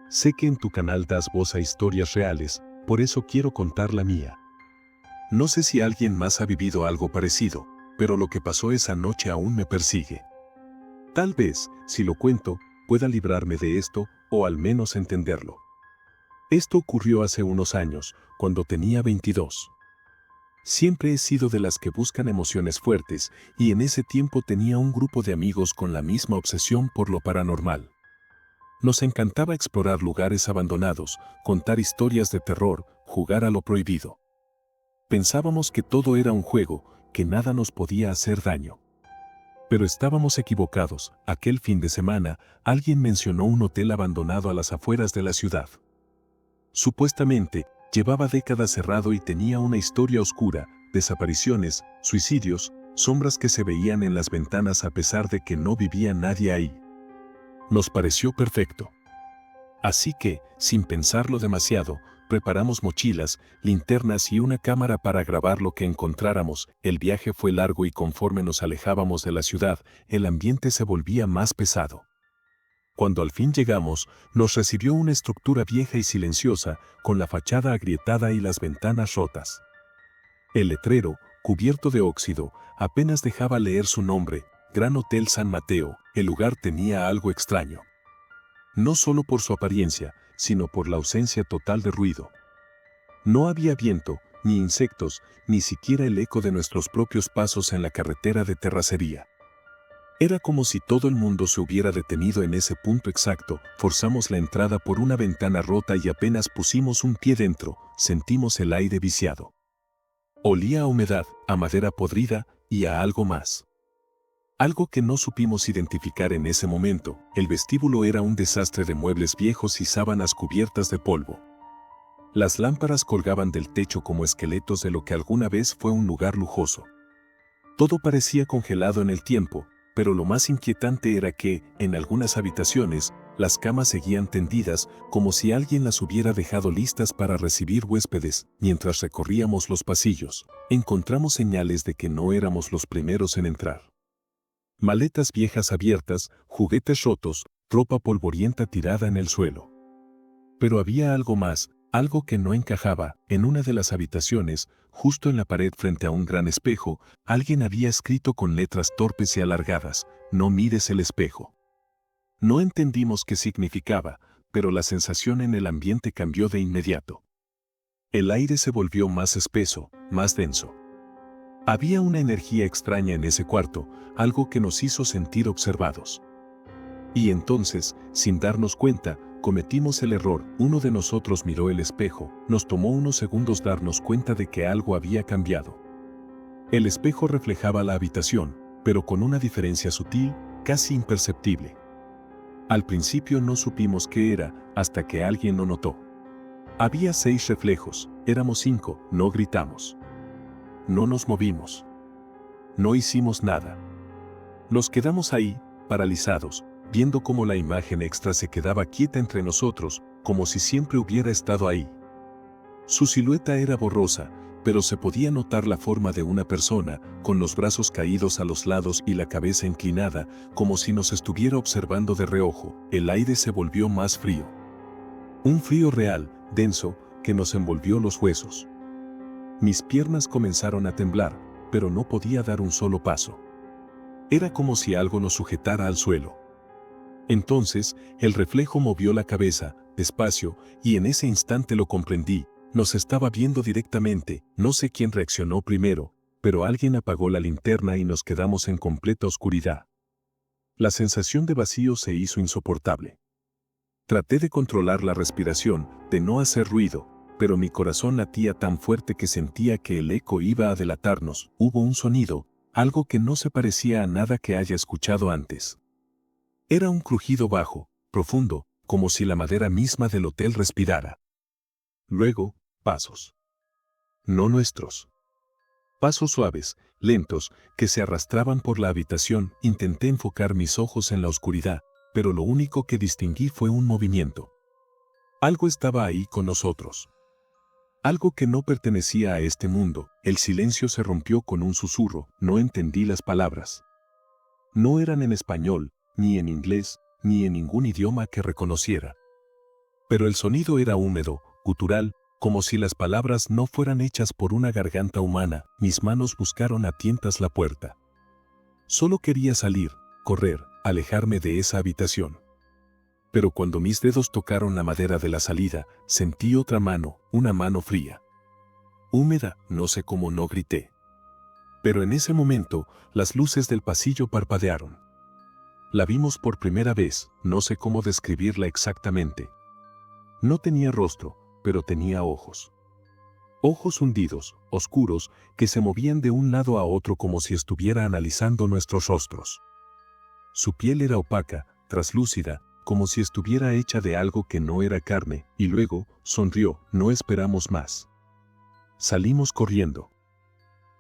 Sé que en tu canal das voz a historias reales, por eso quiero contar la mía. No sé si alguien más ha vivido algo parecido, pero lo que pasó esa noche aún me persigue. Tal vez, si lo cuento, pueda librarme de esto, o al menos entenderlo. Esto ocurrió hace unos años, cuando tenía 22. Siempre he sido de las que buscan emociones fuertes, y en ese tiempo tenía un grupo de amigos con la misma obsesión por lo paranormal. Nos encantaba explorar lugares abandonados, contar historias de terror, jugar a lo prohibido. Pensábamos que todo era un juego, que nada nos podía hacer daño. Pero estábamos equivocados. Aquel fin de semana, alguien mencionó un hotel abandonado a las afueras de la ciudad. Supuestamente, llevaba décadas cerrado y tenía una historia oscura, desapariciones, suicidios, sombras que se veían en las ventanas a pesar de que no vivía nadie ahí. Nos pareció perfecto. Así que, sin pensarlo demasiado, preparamos mochilas, linternas y una cámara para grabar lo que encontráramos. El viaje fue largo y conforme nos alejábamos de la ciudad, el ambiente se volvía más pesado. Cuando al fin llegamos, nos recibió una estructura vieja y silenciosa, con la fachada agrietada y las ventanas rotas. El letrero, cubierto de óxido, apenas dejaba leer su nombre, Gran Hotel San Mateo. El lugar tenía algo extraño. No solo por su apariencia, sino por la ausencia total de ruido. No había viento, ni insectos, ni siquiera el eco de nuestros propios pasos en la carretera de terracería. Era como si todo el mundo se hubiera detenido en ese punto exacto. Forzamos la entrada por una ventana rota y apenas pusimos un pie dentro, sentimos el aire viciado. Olía a humedad, a madera podrida y a algo más. Algo que no supimos identificar en ese momento. El vestíbulo era un desastre de muebles viejos y sábanas cubiertas de polvo. Las lámparas colgaban del techo como esqueletos de lo que alguna vez fue un lugar lujoso. Todo parecía congelado en el tiempo, pero lo más inquietante era que, en algunas habitaciones, las camas seguían tendidas como si alguien las hubiera dejado listas para recibir huéspedes. Mientras recorríamos los pasillos, encontramos señales de que no éramos los primeros en entrar. Maletas viejas abiertas, juguetes rotos, ropa polvorienta tirada en el suelo. Pero había algo más, algo que no encajaba. En una de las habitaciones, justo en la pared frente a un gran espejo, alguien había escrito con letras torpes y alargadas: "No mires el espejo". No entendimos qué significaba, pero la sensación en el ambiente cambió de inmediato. El aire se volvió más espeso, más denso. Había una energía extraña en ese cuarto, algo que nos hizo sentir observados. Y entonces, sin darnos cuenta, cometimos el error. Uno de nosotros miró el espejo. Nos tomó unos segundos darnos cuenta de que algo había cambiado. El espejo reflejaba la habitación, pero con una diferencia sutil, casi imperceptible. Al principio no supimos qué era, hasta que alguien lo notó. Había 6 reflejos, éramos 5, no gritamos. No nos movimos. No hicimos nada. Nos quedamos ahí, paralizados, viendo cómo la imagen extra se quedaba quieta entre nosotros, como si siempre hubiera estado ahí. Su silueta era borrosa, pero se podía notar la forma de una persona, con los brazos caídos a los lados y la cabeza inclinada, como si nos estuviera observando de reojo. El aire se volvió más frío. Un frío real, denso, que nos envolvió los huesos. Mis piernas comenzaron a temblar, pero no podía dar un solo paso. Era como si algo nos sujetara al suelo. Entonces, el reflejo movió la cabeza, despacio, y en ese instante lo comprendí. Nos estaba viendo directamente. No sé quién reaccionó primero, pero alguien apagó la linterna y nos quedamos en completa oscuridad. La sensación de vacío se hizo insoportable. Traté de controlar la respiración, de no hacer ruido, pero mi corazón latía tan fuerte que sentía que el eco iba a delatarnos. Hubo un sonido, algo que no se parecía a nada que haya escuchado antes. Era un crujido bajo, profundo, como si la madera misma del hotel respirara. Luego, pasos. No nuestros. Pasos suaves, lentos, que se arrastraban por la habitación. Intenté enfocar mis ojos en la oscuridad, pero lo único que distinguí fue un movimiento. Algo estaba ahí con nosotros. Algo que no pertenecía a este mundo. El silencio se rompió con un susurro. No entendí las palabras. No eran en español, ni en inglés, ni en ningún idioma que reconociera. Pero el sonido era húmedo, gutural, como si las palabras no fueran hechas por una garganta humana. Mis manos buscaron a tientas la puerta. Solo quería salir, correr, alejarme de esa habitación. Pero cuando mis dedos tocaron la madera de la salida, sentí otra mano, una mano fría. Húmeda, no sé cómo no grité. Pero en ese momento, las luces del pasillo parpadearon. La vimos por primera vez, no sé cómo describirla exactamente. No tenía rostro, pero tenía ojos. Ojos hundidos, oscuros, que se movían de un lado a otro como si estuviera analizando nuestros rostros. Su piel era opaca, traslúcida, como si estuviera hecha de algo que no era carne, y luego, sonrió. No esperamos más. Salimos corriendo.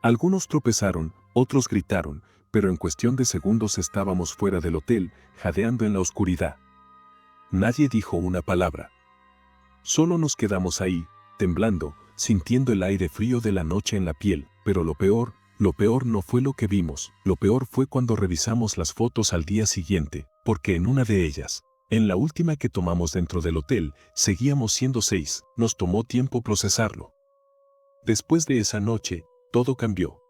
Algunos tropezaron, otros gritaron, pero en cuestión de segundos estábamos fuera del hotel, jadeando en la oscuridad. Nadie dijo una palabra. Solo nos quedamos ahí, temblando, sintiendo el aire frío de la noche en la piel, pero lo peor no fue lo que vimos, lo peor fue cuando revisamos las fotos al día siguiente, porque en una de ellas, en la última que tomamos dentro del hotel, seguíamos siendo 6, nos tomó tiempo procesarlo. Después de esa noche, todo cambió.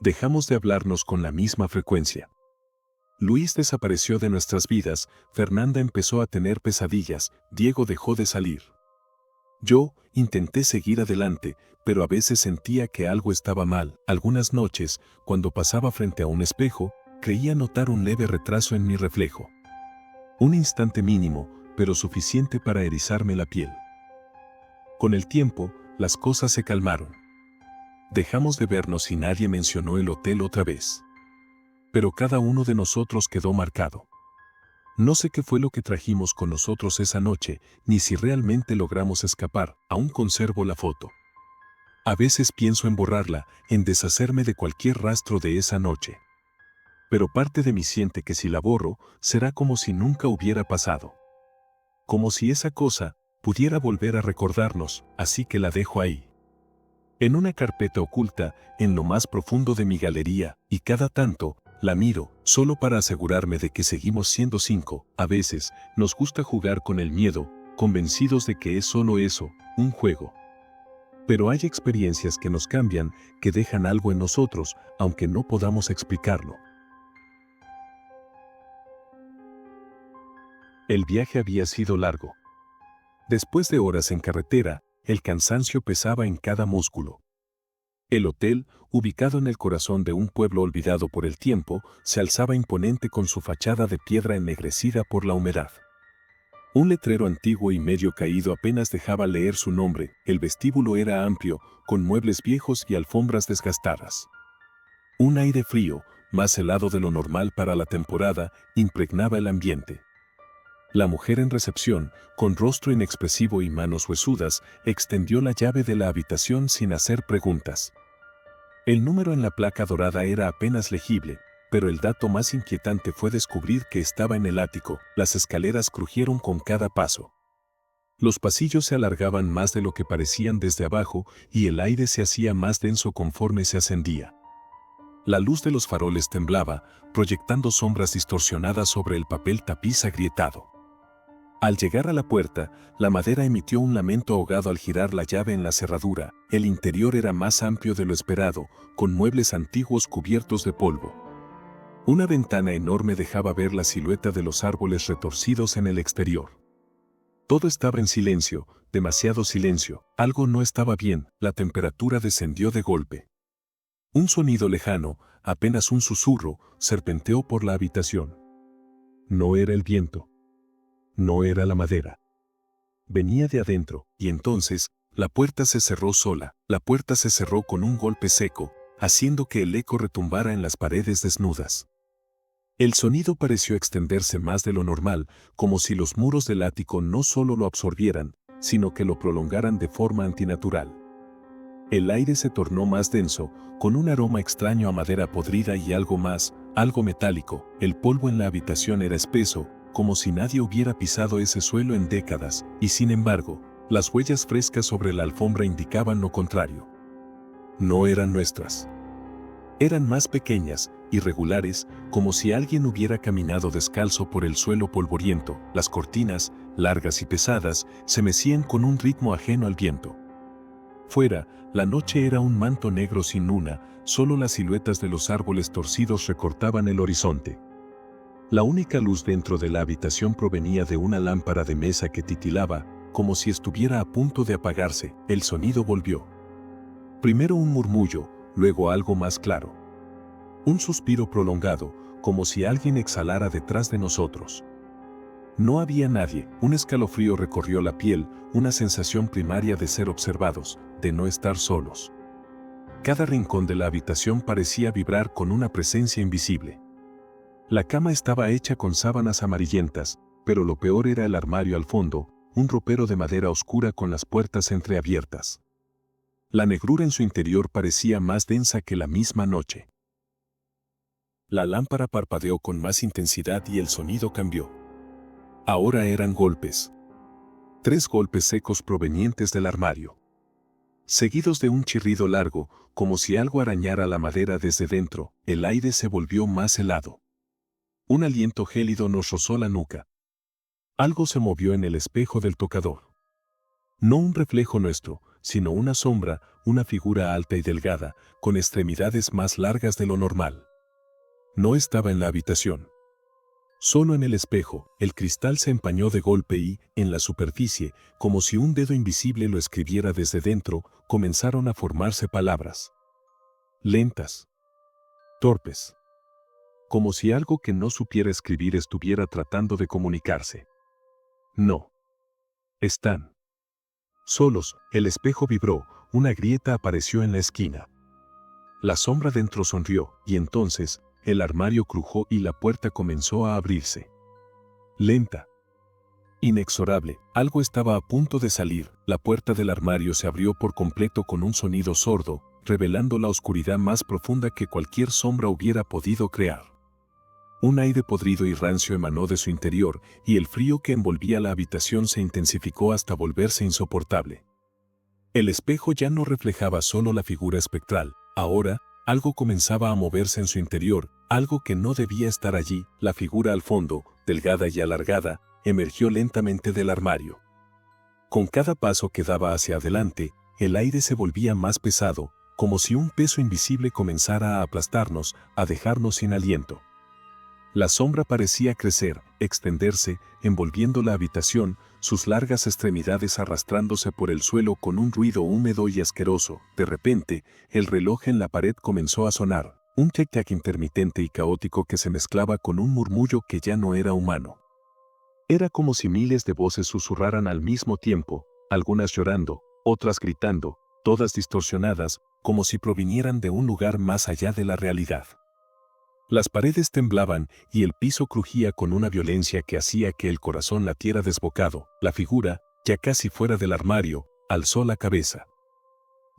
Dejamos de hablarnos con la misma frecuencia. Luis desapareció de nuestras vidas, Fernanda empezó a tener pesadillas, Diego dejó de salir. Yo intenté seguir adelante, pero a veces sentía que algo estaba mal. Algunas noches, cuando pasaba frente a un espejo, creía notar un leve retraso en mi reflejo. Un instante mínimo, pero suficiente para erizarme la piel. Con el tiempo, las cosas se calmaron. Dejamos de vernos y nadie mencionó el hotel otra vez. Pero cada uno de nosotros quedó marcado. No sé qué fue lo que trajimos con nosotros esa noche, ni si realmente logramos escapar. Aún conservo la foto. A veces pienso en borrarla, en deshacerme de cualquier rastro de esa noche. Pero parte de mí siente que si la borro, será como si nunca hubiera pasado. Como si esa cosa pudiera volver a recordarnos, así que la dejo ahí. En una carpeta oculta, en lo más profundo de mi galería, y cada tanto, la miro, solo para asegurarme de que seguimos siendo 5. A veces, nos gusta jugar con el miedo, convencidos de que es solo eso, un juego. Pero hay experiencias que nos cambian, que dejan algo en nosotros, aunque no podamos explicarlo. El viaje había sido largo. Después de horas en carretera, el cansancio pesaba en cada músculo. El hotel, ubicado en el corazón de un pueblo olvidado por el tiempo, se alzaba imponente con su fachada de piedra ennegrecida por la humedad. Un letrero antiguo y medio caído apenas dejaba leer su nombre. El vestíbulo era amplio, con muebles viejos y alfombras desgastadas. Un aire frío, más helado de lo normal para la temporada, impregnaba el ambiente. La mujer en recepción, con rostro inexpresivo y manos huesudas, extendió la llave de la habitación sin hacer preguntas. El número en la placa dorada era apenas legible, pero el dato más inquietante fue descubrir que estaba en el ático. Las escaleras crujieron con cada paso. Los pasillos se alargaban más de lo que parecían desde abajo y el aire se hacía más denso conforme se ascendía. La luz de los faroles temblaba, proyectando sombras distorsionadas sobre el papel tapiz agrietado. Al llegar a la puerta, la madera emitió un lamento ahogado al girar la llave en la cerradura. El interior era más amplio de lo esperado, con muebles antiguos cubiertos de polvo. Una ventana enorme dejaba ver la silueta de los árboles retorcidos en el exterior. Todo estaba en silencio, demasiado silencio. Algo no estaba bien, la temperatura descendió de golpe. Un sonido lejano, apenas un susurro, serpenteó por la habitación. No era el viento. No era la madera. Venía de adentro, y entonces, la puerta se cerró sola. La puerta se cerró con un golpe seco, haciendo que el eco retumbara en las paredes desnudas. El sonido pareció extenderse más de lo normal, como si los muros del ático no solo lo absorbieran, sino que lo prolongaran de forma antinatural. El aire se tornó más denso, con un aroma extraño a madera podrida y algo más, algo metálico. El polvo en la habitación era espeso, como si nadie hubiera pisado ese suelo en décadas, y sin embargo, las huellas frescas sobre la alfombra indicaban lo contrario. No eran nuestras. Eran más pequeñas, irregulares, como si alguien hubiera caminado descalzo por el suelo polvoriento. Las cortinas, largas y pesadas, se mecían con un ritmo ajeno al viento. Fuera, la noche era un manto negro sin luna, solo las siluetas de los árboles torcidos recortaban el horizonte. La única luz dentro de la habitación provenía de una lámpara de mesa que titilaba, como si estuviera a punto de apagarse. El sonido volvió. Primero un murmullo, luego algo más claro. Un suspiro prolongado, como si alguien exhalara detrás de nosotros. No había nadie, un escalofrío recorrió la piel, una sensación primaria de ser observados, de no estar solos. Cada rincón de la habitación parecía vibrar con una presencia invisible. La cama estaba hecha con sábanas amarillentas, pero lo peor era el armario al fondo, un ropero de madera oscura con las puertas entreabiertas. La negrura en su interior parecía más densa que la misma noche. La lámpara parpadeó con más intensidad y el sonido cambió. Ahora eran golpes. 3 golpes secos provenientes del armario. Seguidos de un chirrido largo, como si algo arañara la madera desde dentro, el aire se volvió más helado. Un aliento gélido nos rozó la nuca. Algo se movió en el espejo del tocador. No un reflejo nuestro, sino una sombra, una figura alta y delgada, con extremidades más largas de lo normal. No estaba en la habitación. Solo en el espejo, el cristal se empañó de golpe y, en la superficie, como si un dedo invisible lo escribiera desde dentro, comenzaron a formarse palabras. Lentas. Torpes. Como si algo que no supiera escribir estuviera tratando de comunicarse. No. Están solos. El espejo vibró, una grieta apareció en la esquina. La sombra dentro sonrió, y entonces, el armario crujó y la puerta comenzó a abrirse. Lenta. Inexorable, algo estaba a punto de salir. La puerta del armario se abrió por completo con un sonido sordo, revelando la oscuridad más profunda que cualquier sombra hubiera podido crear. Un aire podrido y rancio emanó de su interior, y el frío que envolvía la habitación se intensificó hasta volverse insoportable. El espejo ya no reflejaba solo la figura espectral, ahora, algo comenzaba a moverse en su interior, algo que no debía estar allí. La figura al fondo, delgada y alargada, emergió lentamente del armario. Con cada paso que daba hacia adelante, el aire se volvía más pesado, como si un peso invisible comenzara a aplastarnos, a dejarnos sin aliento. La sombra parecía crecer, extenderse, envolviendo la habitación, sus largas extremidades arrastrándose por el suelo con un ruido húmedo y asqueroso. De repente, el reloj en la pared comenzó a sonar, un tic-tac intermitente y caótico que se mezclaba con un murmullo que ya no era humano. Era como si miles de voces susurraran al mismo tiempo, algunas llorando, otras gritando, todas distorsionadas, como si provinieran de un lugar más allá de la realidad. Las paredes temblaban y el piso crujía con una violencia que hacía que el corazón latiera desbocado. La figura, ya casi fuera del armario, alzó la cabeza.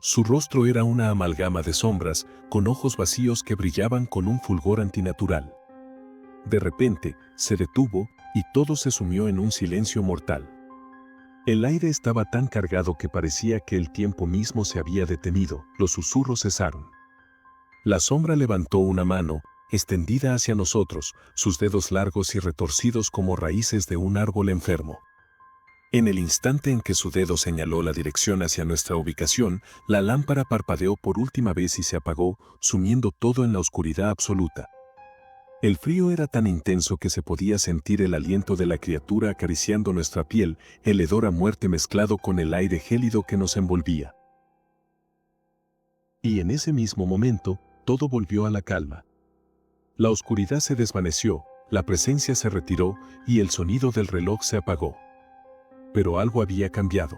Su rostro era una amalgama de sombras, con ojos vacíos que brillaban con un fulgor antinatural. De repente, se detuvo, y todo se sumió en un silencio mortal. El aire estaba tan cargado que parecía que el tiempo mismo se había detenido. Los susurros cesaron. La sombra levantó una mano, extendida hacia nosotros, sus dedos largos y retorcidos como raíces de un árbol enfermo. En el instante en que su dedo señaló la dirección hacia nuestra ubicación, la lámpara parpadeó por última vez y se apagó, sumiendo todo en la oscuridad absoluta. El frío era tan intenso que se podía sentir el aliento de la criatura acariciando nuestra piel, el hedor a muerte mezclado con el aire gélido que nos envolvía. Y en ese mismo momento, todo volvió a la calma. La oscuridad se desvaneció, la presencia se retiró y el sonido del reloj se apagó. Pero algo había cambiado.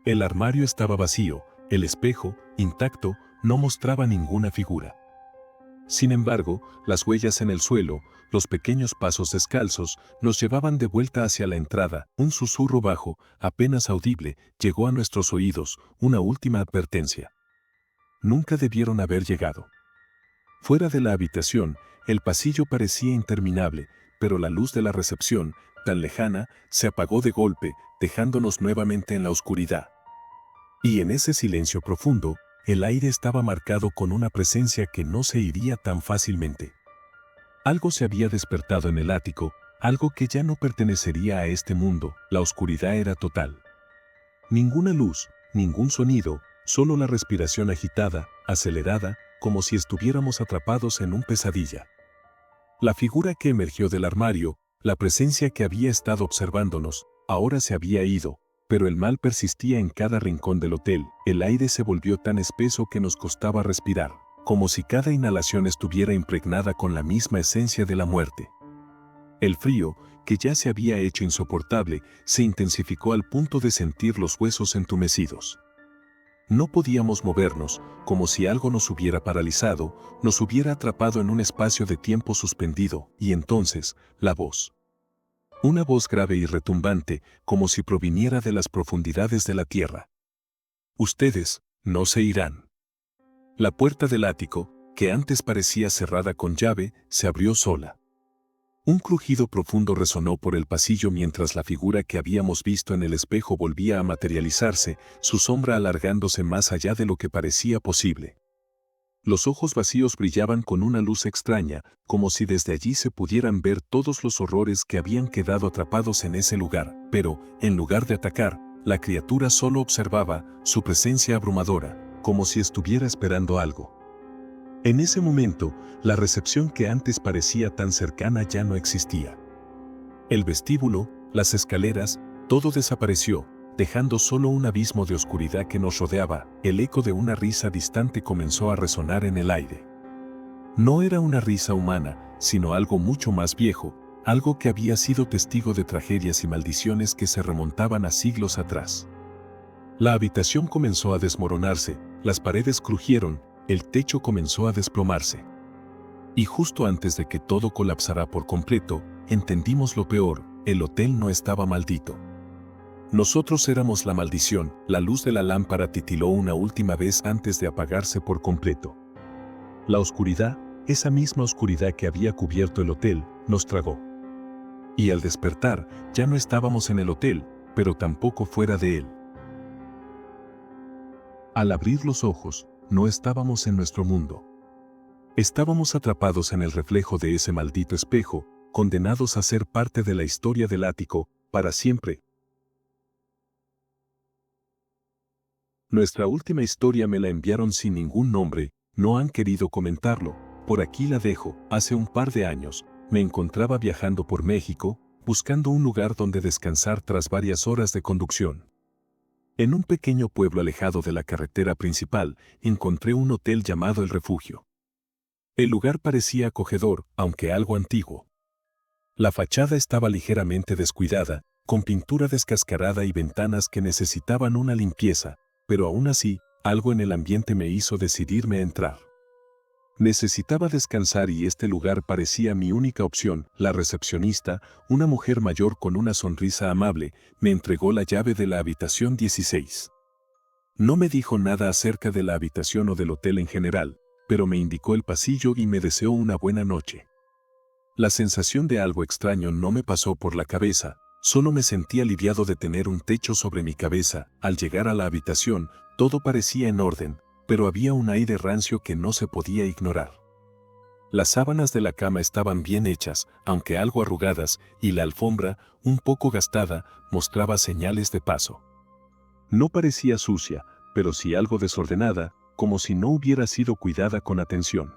El armario estaba vacío, el espejo, intacto, no mostraba ninguna figura. Sin embargo, las huellas en el suelo, los pequeños pasos descalzos, nos llevaban de vuelta hacia la entrada. Un susurro bajo, apenas audible, llegó a nuestros oídos, una última advertencia. Nunca debieron haber llegado. Fuera de la habitación, el pasillo parecía interminable, pero la luz de la recepción, tan lejana, se apagó de golpe, dejándonos nuevamente en la oscuridad. Y en ese silencio profundo, el aire estaba marcado con una presencia que no se iría tan fácilmente. Algo se había despertado en el ático, algo que ya no pertenecería a este mundo. La oscuridad era total. Ninguna luz, ningún sonido, solo la respiración agitada, acelerada, como si estuviéramos atrapados en un pesadilla. La figura que emergió del armario, la presencia que había estado observándonos, ahora se había ido, pero el mal persistía en cada rincón del hotel. El aire se volvió tan espeso que nos costaba respirar, como si cada inhalación estuviera impregnada con la misma esencia de la muerte. El frío, que ya se había hecho insoportable, se intensificó al punto de sentir los huesos entumecidos. No podíamos movernos, como si algo nos hubiera paralizado, nos hubiera atrapado en un espacio de tiempo suspendido, y entonces, la voz. Una voz grave y retumbante, como si proviniera de las profundidades de la tierra. Ustedes no se irán. La puerta del ático, que antes parecía cerrada con llave, se abrió sola. Un crujido profundo resonó por el pasillo mientras la figura que habíamos visto en el espejo volvía a materializarse, su sombra alargándose más allá de lo que parecía posible. Los ojos vacíos brillaban con una luz extraña, como si desde allí se pudieran ver todos los horrores que habían quedado atrapados en ese lugar, pero, en lugar de atacar, la criatura solo observaba, su presencia abrumadora, como si estuviera esperando algo. En ese momento, la recepción que antes parecía tan cercana ya no existía. El vestíbulo, las escaleras, todo desapareció, dejando solo un abismo de oscuridad que nos rodeaba. El eco de una risa distante comenzó a resonar en el aire. No era una risa humana, sino algo mucho más viejo, algo que había sido testigo de tragedias y maldiciones que se remontaban a siglos atrás. La habitación comenzó a desmoronarse, las paredes crujieron, el techo comenzó a desplomarse. Y justo antes de que todo colapsara por completo, entendimos lo peor: el hotel no estaba maldito. Nosotros éramos la maldición. La luz de la lámpara titiló una última vez antes de apagarse por completo. La oscuridad, esa misma oscuridad que había cubierto el hotel, nos tragó. Y al despertar, ya no estábamos en el hotel, pero tampoco fuera de él. Al abrir los ojos, no estábamos en nuestro mundo. Estábamos atrapados en el reflejo de ese maldito espejo, condenados a ser parte de la historia del ático, para siempre. Nuestra última historia me la enviaron sin ningún nombre, no han querido comentarlo, por aquí la dejo. Hace un par de años, me encontraba viajando por México, buscando un lugar donde descansar tras varias horas de conducción. En un pequeño pueblo alejado de la carretera principal, encontré un hotel llamado El Refugio. El lugar parecía acogedor, aunque algo antiguo. La fachada estaba ligeramente descuidada, con pintura descascarada y ventanas que necesitaban una limpieza, pero aún así, algo en el ambiente me hizo decidirme a entrar. Necesitaba descansar y este lugar parecía mi única opción. La recepcionista, una mujer mayor con una sonrisa amable, me entregó la llave de la habitación 16. No me dijo nada acerca de la habitación o del hotel en general, pero me indicó el pasillo y me deseó una buena noche. La sensación de algo extraño no me pasó por la cabeza, solo me sentí aliviado de tener un techo sobre mi cabeza. Al llegar a la habitación, todo parecía en orden, pero había un aire rancio que no se podía ignorar. Las sábanas de la cama estaban bien hechas, aunque algo arrugadas, y la alfombra, un poco gastada, mostraba señales de paso. No parecía sucia, pero sí algo desordenada, como si no hubiera sido cuidada con atención.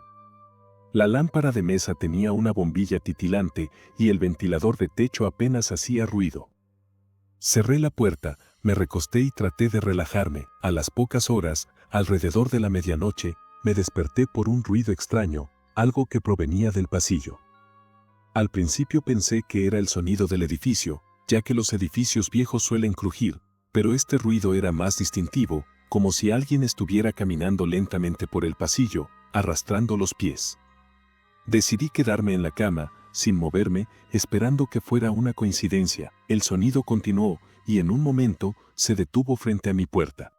La lámpara de mesa tenía una bombilla titilante y el ventilador de techo apenas hacía ruido. Cerré la puerta, me recosté y traté de relajarme. A las pocas horas, alrededor de la medianoche, me desperté por un ruido extraño, algo que provenía del pasillo. Al principio pensé que era el sonido del edificio, ya que los edificios viejos suelen crujir, pero este ruido era más distintivo, como si alguien estuviera caminando lentamente por el pasillo, arrastrando los pies. Decidí quedarme en la cama, sin moverme, esperando que fuera una coincidencia. El sonido continuó, y en un momento, se detuvo frente a mi puerta.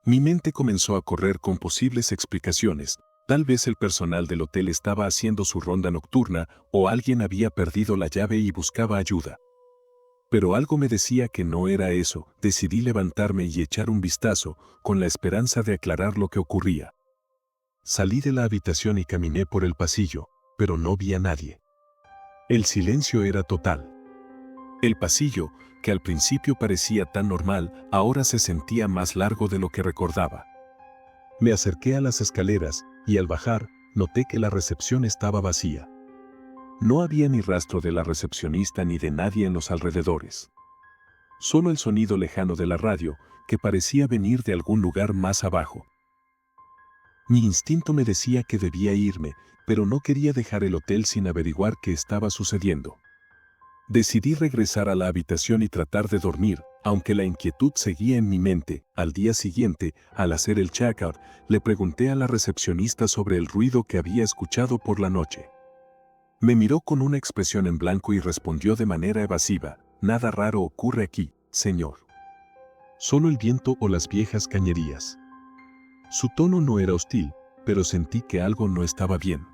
Mi mente comenzó a correr con posibles explicaciones. Tal vez el personal del hotel estaba haciendo su ronda nocturna, o alguien había perdido la llave y buscaba ayuda. Pero algo me decía que no era eso. Decidí levantarme y echar un vistazo, con la esperanza de aclarar lo que ocurría. Salí de la habitación y caminé por el pasillo, pero no vi a nadie. El silencio era total. El pasillo, que al principio parecía tan normal, ahora se sentía más largo de lo que recordaba. Me acerqué a las escaleras, y al bajar, noté que la recepción estaba vacía. No había ni rastro de la recepcionista ni de nadie en los alrededores. Solo el sonido lejano de la radio, que parecía venir de algún lugar más abajo. Mi instinto me decía que debía irme, pero no quería dejar el hotel sin averiguar qué estaba sucediendo. Decidí regresar a la habitación y tratar de dormir, aunque la inquietud seguía en mi mente. Al día siguiente, al hacer el check-out, le pregunté a la recepcionista sobre el ruido que había escuchado por la noche. Me miró con una expresión en blanco y respondió de manera evasiva: «Nada raro ocurre aquí, señor. Solo el viento o las viejas cañerías». Su tono no era hostil, pero sentí que algo no estaba bien.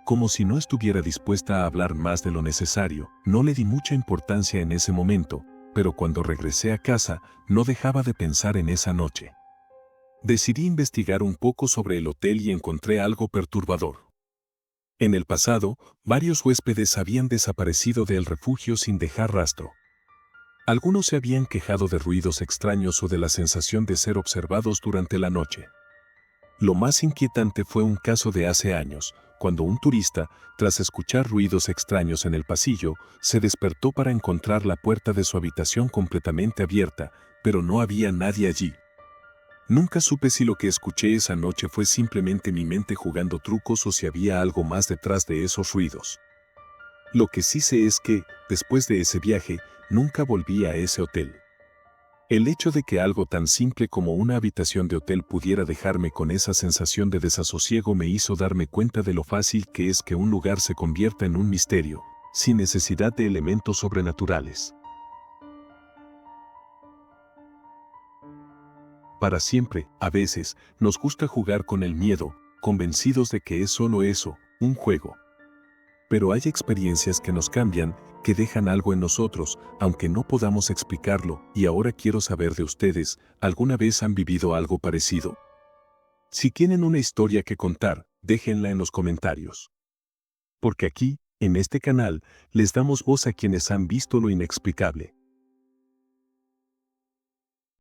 Como si no estuviera dispuesta a hablar más de lo necesario, no le di mucha importancia en ese momento, pero cuando regresé a casa, no dejaba de pensar en esa noche. Decidí investigar un poco sobre el hotel y encontré algo perturbador. En el pasado, varios huéspedes habían desaparecido del refugio sin dejar rastro. Algunos se habían quejado de ruidos extraños o de la sensación de ser observados durante la noche. Lo más inquietante fue un caso de hace años, cuando un turista, tras escuchar ruidos extraños en el pasillo, se despertó para encontrar la puerta de su habitación completamente abierta, pero no había nadie allí. Nunca supe si lo que escuché esa noche fue simplemente mi mente jugando trucos o si había algo más detrás de esos ruidos. Lo que sí sé es que, después de ese viaje, nunca volví a ese hotel. El hecho de que algo tan simple como una habitación de hotel pudiera dejarme con esa sensación de desasosiego me hizo darme cuenta de lo fácil que es que un lugar se convierta en un misterio, sin necesidad de elementos sobrenaturales. Para siempre, a veces, nos gusta jugar con el miedo, convencidos de que es solo eso, un juego. Pero hay experiencias que nos cambian, que dejan algo en nosotros, aunque no podamos explicarlo, y ahora quiero saber de ustedes, ¿alguna vez han vivido algo parecido? Si tienen una historia que contar, déjenla en los comentarios. Porque aquí, en este canal, les damos voz a quienes han visto lo inexplicable.